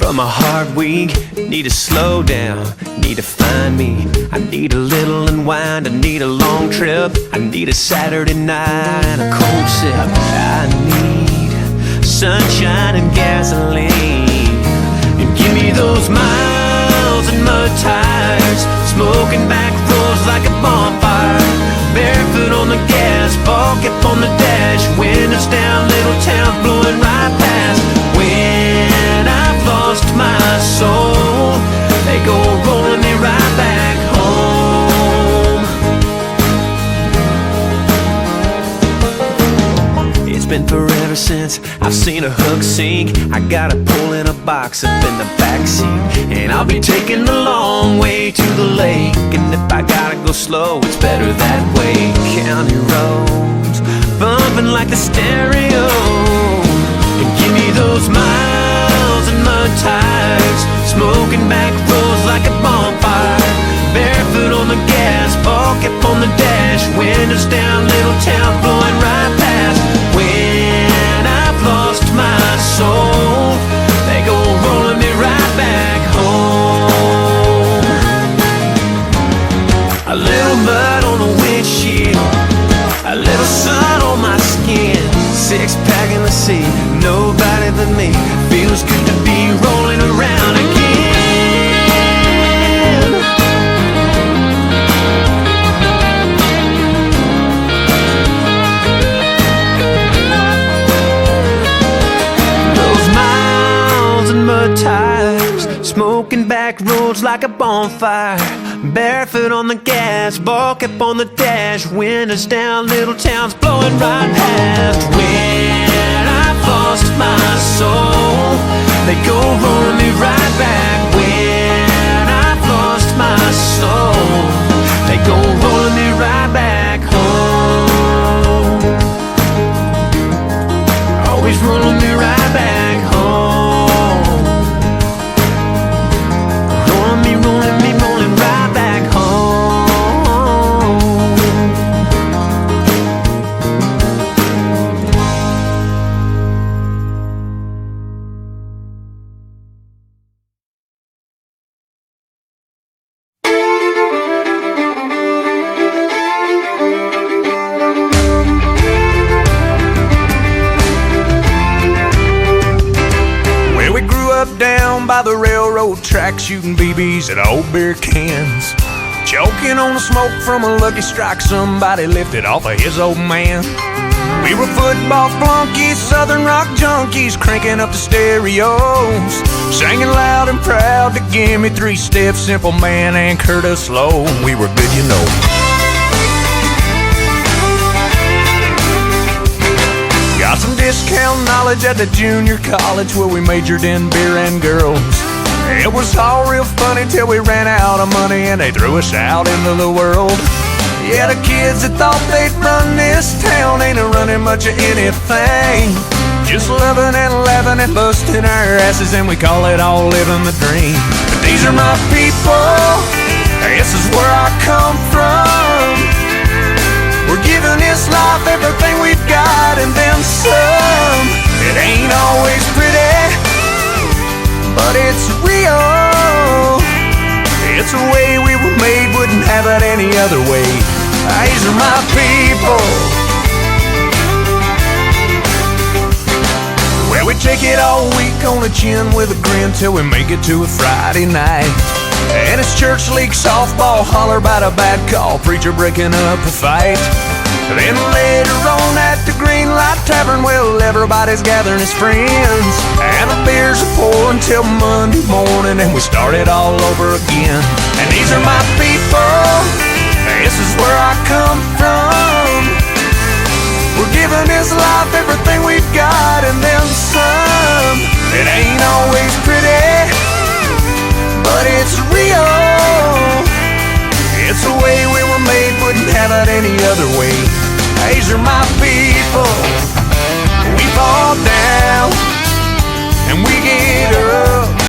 but my heart weak. Need to slow down, need to find me. I need a little unwind, I need a long trip. I need a Saturday night and a cold sip. I need sunshine and gasoline. And give me those miles and mud tires, smoking back roads like a bonfire. Barefoot on the gas, bulk up on the dash. Windows down, little towns blowing right past. When I've lost my soul, they go rolling me right back home. It's been forever since I've seen a hook sink. I got a pull in a box up in the backseat, and I'll be taking the long way to the lake. And if I gotta go slow, it's better that way. County roads, bumping like the stereo. And give me those miles and mud tires, smoking back roads like a bonfire. Barefoot on the gas, bulk up on the dash. Windows down, little town blowing right past. When I've lost my soul, they go rolling me right back home. A little mud on the windshield, a little sun on my skin. Six-pack in the sea, nobody but me. Feels good to be rolling around again. Tires, smoking back roads like a bonfire. Barefoot on the gas, bulk up on the dash. Windows down, little towns blowing right past. When I've lost my soul, they go rolling me right back. When I've lost my soul, they go rolling me right back home. Always rolling me right back home. Rolling right back home. Well, we grew up down by the railroad track, shooting BBs at old beer cans, choking on the smoke from a Lucky Strike somebody lifted off of his old man. We were football flunkies, southern rock junkies, cranking up the stereos, singing loud and proud to Give Me Three Steps, Simple Man, and Curtis Slow. We were good, you know. Got some discount knowledge at the junior college where we majored in beer and girls. It was all real funny till we ran out of money and they threw us out into the world. Yeah, the kids that thought they'd run this town ain't running much of anything. Just loving and laughing and busting our asses, and we call it all living the dream. But these are my people, this is where I come from. We're giving this life everything we've got and then some. It ain't always pretty, but it's real. It's the way we were made, wouldn't have it any other way. These are my people. Well, we take it all week on the chin with a grin till we make it to a Friday night. And it's church league softball, holler about a bad call, preacher breaking up a fight. Then later on at the Green Light Tavern, well, everybody's gathering as friends, and the beers are pouring till Monday morning, and we start it all over again. And these are my people, this is where I come from. We're giving this life everything we've got and then some. It ain't always pretty, but it's real. It's the way we were made, wouldn't have it any other way. These are my people. We fall down and we get